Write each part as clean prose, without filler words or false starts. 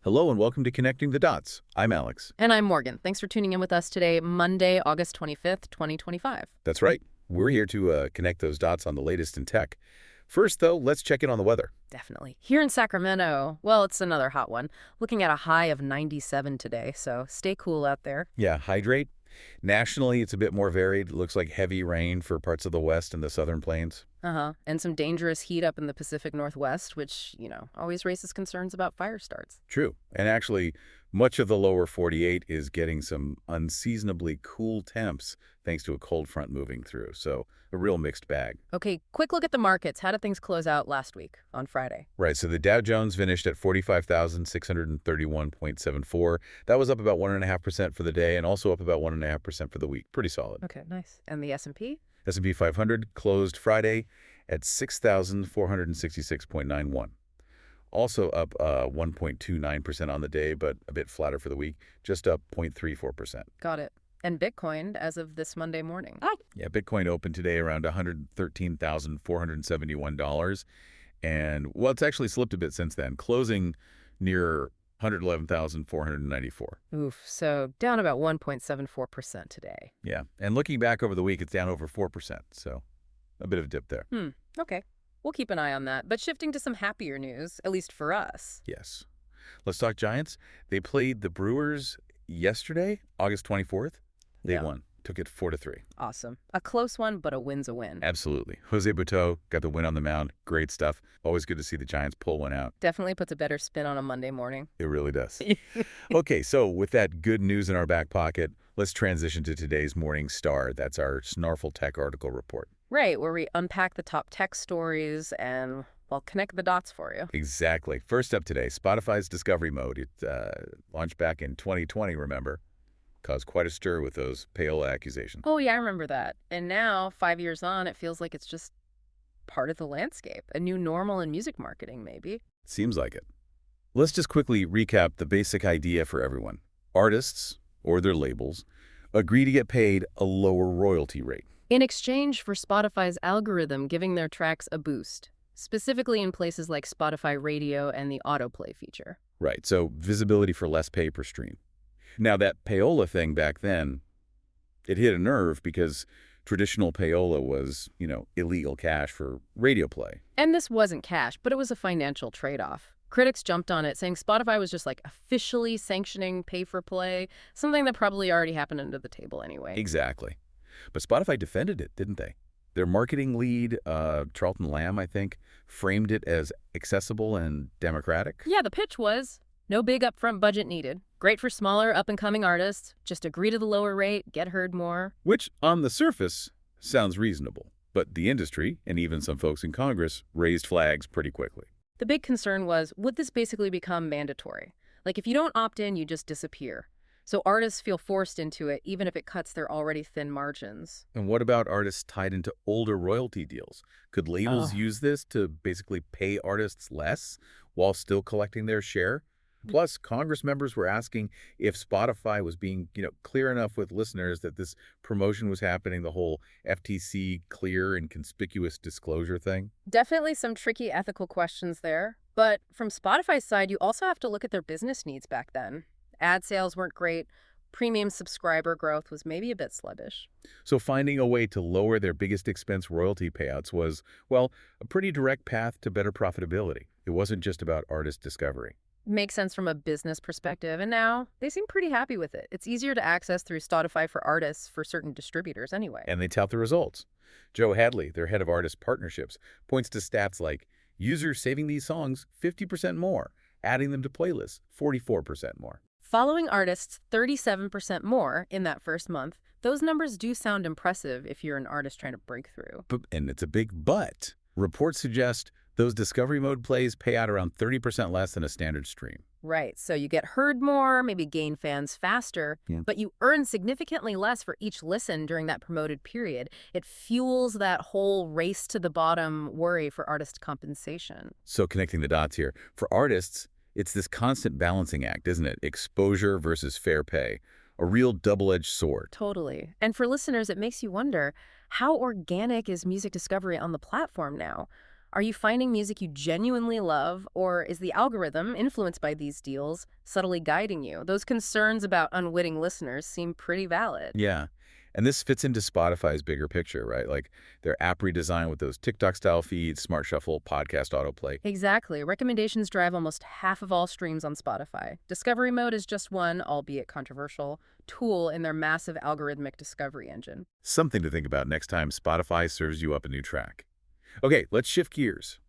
Hello and welcome to Connecting the Dots. I'm Alex. And I'm Morgan. Thanks for tuning in with us today, Monday, August 25th, 2025. That's right. We're here to connect those dots on the latest in tech. First, though, let's check in on the weather. Definitely. Here in Sacramento, well, it's another hot one. Looking at a high of 97 today, so stay cool out there. Yeah, hydrate. Nationally, it's a bit more varied. It looks like heavy rain for parts of the west and the southern plains. And some dangerous heat up in the Pacific Northwest, which, always raises concerns about fire starts. True. And actually, much of the lower 48 is getting some unseasonably cool temps thanks to a cold front moving through. So a real mixed bag. Okay, quick look at the markets. How did things close out last week on Friday? Right. So the Dow Jones finished at 45,631.74. That was up about 1.5% for the day and also up about 1.5% for the week. Pretty solid. Okay, nice. And the S&P? S&P 500 closed Friday at 6,466.91. Also up 1.29% on the day, but a bit flatter for the week, just up 0.34%. Got it. And Bitcoin as of this Monday morning. Yeah, Bitcoin opened today around $113,471. And, well, it's actually slipped a bit since then, closing near 111,494. Oof, so down about 1.74% today. Yeah, and looking back over the week, it's down over 4%, so a bit of a dip there. Okay. We'll keep an eye on that. But shifting to some happier news, at least for us. Yes. Let's talk Giants. They played the Brewers yesterday, August 24th. They won. Took it 4-3. Awesome. A close one, but a win's a win. Absolutely. Jose Butto got the win on the mound. Great stuff. Always good to see the Giants pull one out. Definitely puts a better spin on a Monday morning. It really does. Okay, so with that good news in our back pocket, let's transition to today's Morning Star. That's our Snarful Tech article report. Right, where we unpack the top tech stories and, well, connect the dots for you. Exactly. First up today, Spotify's Discovery Mode. It launched back in 2020, remember? Caused quite a stir with those payola accusations. Oh, yeah, I remember that. And now, 5 years on, it feels like it's just part of the landscape. A new normal in music marketing, maybe. Seems like it. Let's just quickly recap the basic idea for everyone. Artists, or their labels, agree to get paid a lower royalty rate. In exchange for Spotify's algorithm giving their tracks a boost, specifically in places like Spotify Radio and the autoplay feature. Right, so visibility for less pay per stream. Now, that payola thing back then, it hit a nerve because traditional payola was, illegal cash for radio play. And this wasn't cash, but it was a financial trade-off. Critics jumped on it, saying Spotify was just like officially sanctioning pay-for-play, something that probably already happened under the table anyway. Exactly. But Spotify defended it, didn't they? Their marketing lead, Charlton Lamb, I think, framed it as accessible and democratic. Yeah, the pitch was no big upfront budget needed. Great for smaller, up-and-coming artists. Just agree to the lower rate, get heard more. Which, on the surface, sounds reasonable. But the industry, and even some folks in Congress, raised flags pretty quickly. The big concern was, would this basically become mandatory? Like, if you don't opt in, you just disappear. So artists feel forced into it, even if it cuts their already thin margins. And what about artists tied into older royalty deals? Could labels use this to basically pay artists less while still collecting their share? Plus, Congress members were asking if Spotify was being, clear enough with listeners that this promotion was happening, the whole FTC clear and conspicuous disclosure thing. Definitely some tricky ethical questions there. But from Spotify's side, you also have to look at their business needs back then. Ad sales weren't great. Premium subscriber growth was maybe a bit sluggish. So finding a way to lower their biggest expense royalty payouts was, well, a pretty direct path to better profitability. It wasn't just about artist discovery. Makes sense from a business perspective, and now they seem pretty happy with it. It's easier to access through Spotify for artists for certain distributors anyway. And they tout the results. Joe Hadley, their head of artist partnerships, points to stats like users saving these songs 50% more, adding them to playlists 44% more. Following artists 37% more in that first month, those numbers do sound impressive if you're an artist trying to break through. And it's a big but. Reports suggest those Discovery Mode plays pay out around 30% less than a standard stream. Right, so you get heard more, maybe gain fans faster, but you earn significantly less for each listen during that promoted period. It fuels that whole race to the bottom worry for artist compensation. So connecting the dots here, for artists, it's this constant balancing act, isn't it? Exposure versus fair pay. A real double-edged sword. Totally. And for listeners, it makes you wonder, how organic is music discovery on the platform now? Are you finding music you genuinely love, or is the algorithm, influenced by these deals, subtly guiding you? Those concerns about unwitting listeners seem pretty valid. Yeah. And this fits into Spotify's bigger picture, right? Like their app redesign with those TikTok-style feeds, Smart Shuffle, podcast autoplay. Exactly. Recommendations drive almost half of all streams on Spotify. Discovery mode is just one, albeit controversial, tool in their massive algorithmic discovery engine. Something to think about next time Spotify serves you up a new track. Okay, let's shift gears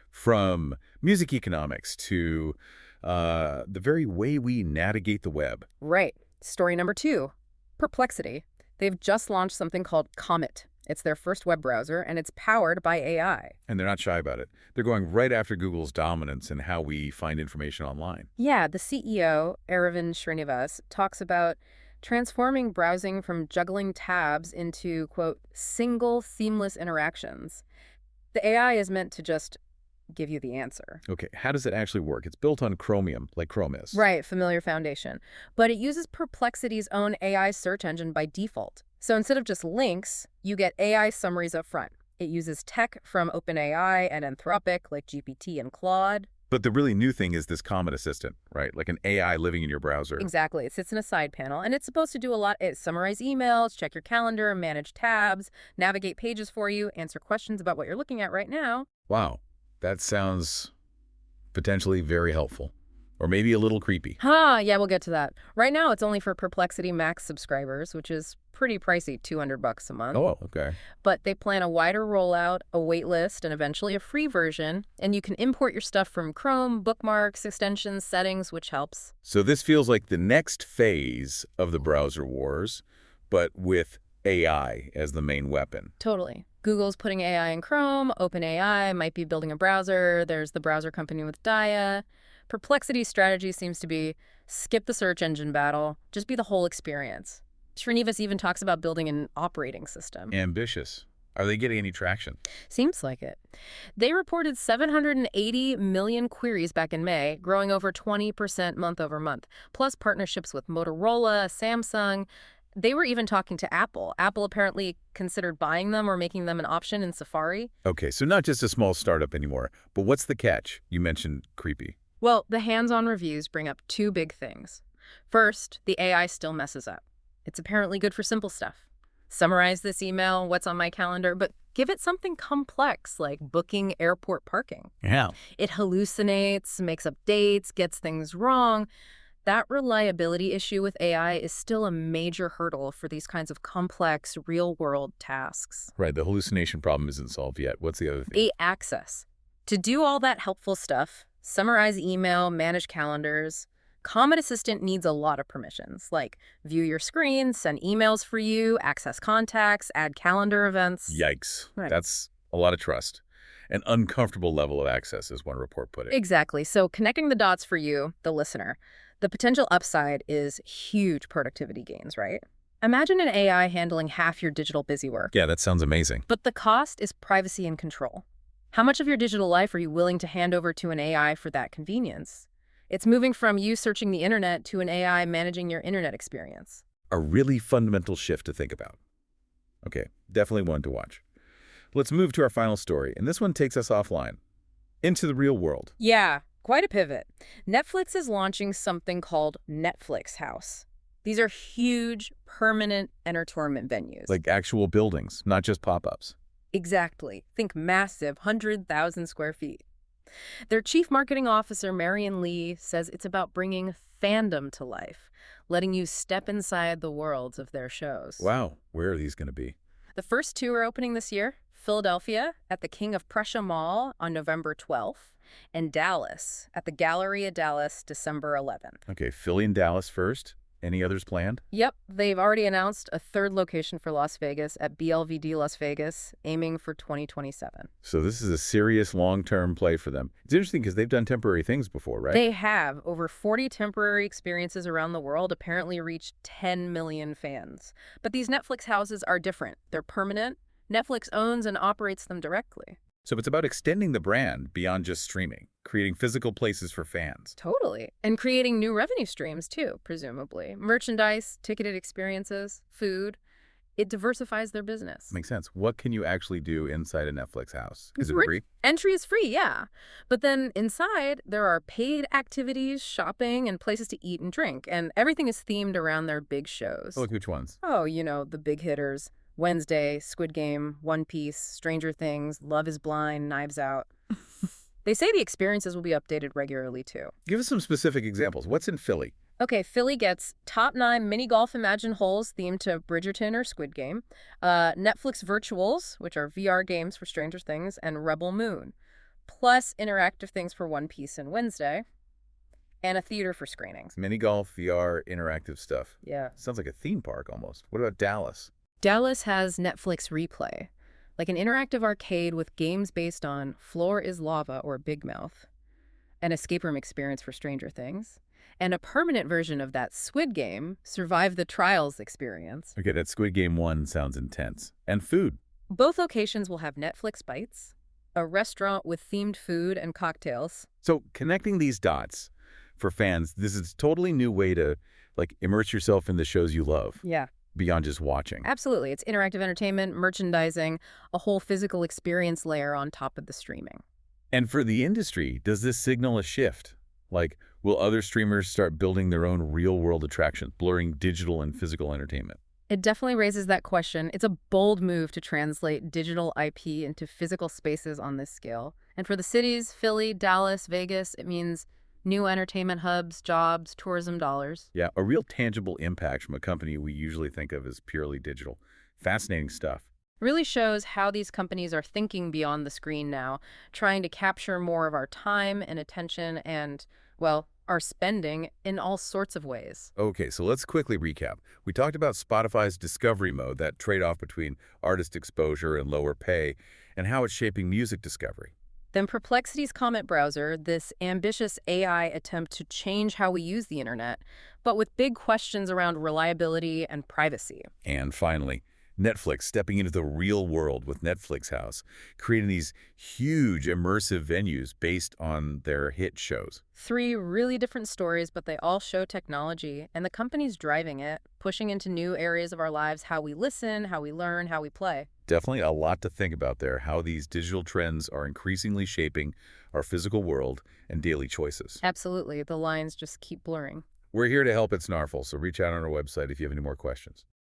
from music economics to the very way we navigate the web. Right. Story number 2, Perplexity. They've just launched something called Comet. It's their first web browser, and it's powered by AI. And they're not shy about it. They're going right after Google's dominance in how we find information online. Yeah, the CEO, Aravind Srinivas, talks about transforming browsing from juggling tabs into, quote, single seamless interactions. The AI is meant to just give you the answer. Okay, how does it actually work? It's built on Chromium, like Chrome is. Right, familiar foundation. But it uses Perplexity's own AI search engine by default. So instead of just links, you get AI summaries up front. It uses tech from OpenAI and Anthropic, like GPT and Claude. But the really new thing is this Comet Assistant, right? Like an AI living in your browser. Exactly. It sits in a side panel, and it's supposed to do a lot. It summarize emails, check your calendar, manage tabs, navigate pages for you, answer questions about what you're looking at right now. Wow, that sounds potentially very helpful. Or maybe a little creepy. Yeah, we'll get to that. Right now, it's only for Perplexity Max subscribers, which is pretty pricey, $200 a month. Oh, okay. But they plan a wider rollout, a wait list, and eventually a free version. And you can import your stuff from Chrome, bookmarks, extensions, settings, which helps. So this feels like the next phase of the browser wars, but with AI as the main weapon. Totally. Google's putting AI in Chrome, OpenAI might be building a browser, there's the browser company with Dia. Perplexity's strategy seems to be skip the search engine battle, just be the whole experience. Srinivas even talks about building an operating system. Ambitious. Are they getting any traction? Seems like it. They reported 780 million queries back in May, growing over 20% month over month, plus partnerships with Motorola, Samsung. They were even talking to Apple. Apple apparently considered buying them or making them an option in Safari. Okay, so not just a small startup anymore, but what's the catch? You mentioned creepy. Well, the hands-on reviews bring up two big things. First, the AI still messes up. It's apparently good for simple stuff. Summarize this email, what's on my calendar, but give it something complex like booking airport parking. Yeah. It hallucinates, makes up dates, gets things wrong. That reliability issue with AI is still a major hurdle for these kinds of complex, real-world tasks. Right, the hallucination problem isn't solved yet. What's the other thing? Access. To do all that helpful stuff, summarize email, manage calendars, Comet Assistant needs a lot of permissions, like view your screen, send emails for you, access contacts, add calendar events. Yikes. Right. That's a lot of trust. An uncomfortable level of access, as one report put it. Exactly. So connecting the dots for you, the listener, the potential upside is huge productivity gains, right? Imagine an AI handling half your digital busy work. Yeah, that sounds amazing. But the cost is privacy and control. How much of your digital life are you willing to hand over to an AI for that convenience? It's moving from you searching the internet to an AI managing your internet experience. A really fundamental shift to think about. Okay, definitely one to watch. Let's move to our final story, and this one takes us offline, into the real world. Yeah, quite a pivot. Netflix is launching something called Netflix House. These are huge, permanent entertainment venues. Like actual buildings, not just pop-ups. Exactly. Think massive, 100,000 square feet. Their chief marketing officer, Marion Lee, says it's about bringing fandom to life, letting you step inside the worlds of their shows. Wow, where are these going to be? The first two are opening this year, Philadelphia at the King of Prussia Mall on November 12th, and Dallas at the Galleria Dallas December 11th. Okay, Philly and Dallas first. Any others planned? Yep, they've already announced a third location for Las Vegas at BLVD Las Vegas, aiming for 2027. So this is a serious long-term play for them. It's interesting because they've done temporary things before, right? They have. Over 40 temporary experiences around the world apparently reached 10 million fans. But these Netflix houses are different. They're permanent. Netflix owns and operates them directly. So it's about extending the brand beyond just streaming, creating physical places for fans. Totally. And creating new revenue streams, too, presumably. Merchandise, ticketed experiences, food. It diversifies their business. Makes sense. What can you actually do inside a Netflix house? Is it Re- free? Entry is free, yeah. But then inside, there are paid activities, shopping, and places to eat and drink. And everything is themed around their big Oh, shows. like which ones? Oh, the big hitters. Wednesday, Squid Game, One Piece, Stranger Things, Love is Blind, Knives Out. They say the experiences will be updated regularly, too. Give us some specific examples. What's in Philly? Okay, Philly gets top 9 mini golf Imagine holes themed to Bridgerton or Squid Game, Netflix Virtuals, which are VR games for Stranger Things, and Rebel Moon, plus interactive things for One Piece and Wednesday, and a theater for screenings. Mini golf, VR, interactive stuff. Yeah. Sounds like a theme park almost. What about Dallas? Dallas has Netflix Replay, like an interactive arcade with games based on Floor is Lava or Big Mouth, an escape room experience for Stranger Things, and a permanent version of that Squid Game, Survive the Trials experience. Okay, that Squid Game one sounds intense. And food. Both locations will have Netflix Bites, a restaurant with themed food and cocktails. So connecting these dots for fans, this is a totally new way to immerse yourself in the shows you love Yeah, beyond just watching. absolutely. It's interactive entertainment, merchandising, a whole physical experience layer on top of the streaming. And for the industry, does this signal a shift? Will other streamers start building their own real-world attractions, blurring digital and physical entertainment? It definitely raises that question. It's a bold move to translate digital IP into physical spaces on this scale. And for the cities, Philly, Dallas, Vegas, it means new entertainment hubs, jobs, tourism dollars. Yeah, a real tangible impact from a company we usually think of as purely digital. Fascinating stuff. Really shows how these companies are thinking beyond the screen now, trying to capture more of our time and attention and, well, our spending in all sorts of ways. Okay, so let's quickly recap. We talked about Spotify's discovery mode, that trade-off between artist exposure and lower pay, and how it's shaping music discovery. Then Perplexity's Comet browser, this ambitious AI attempt to change how we use the internet, but with big questions around reliability and privacy. And finally, Netflix stepping into the real world with Netflix House, creating these huge immersive venues based on their hit shows. 3 really different stories, but they all show technology, and the company's driving it, pushing into new areas of our lives, how we listen, how we learn, how we play. Definitely a lot to think about there, how these digital trends are increasingly shaping our physical world and daily choices. Absolutely, the lines just keep blurring. We're here to help at Snarful, so reach out on our website if you have any more questions.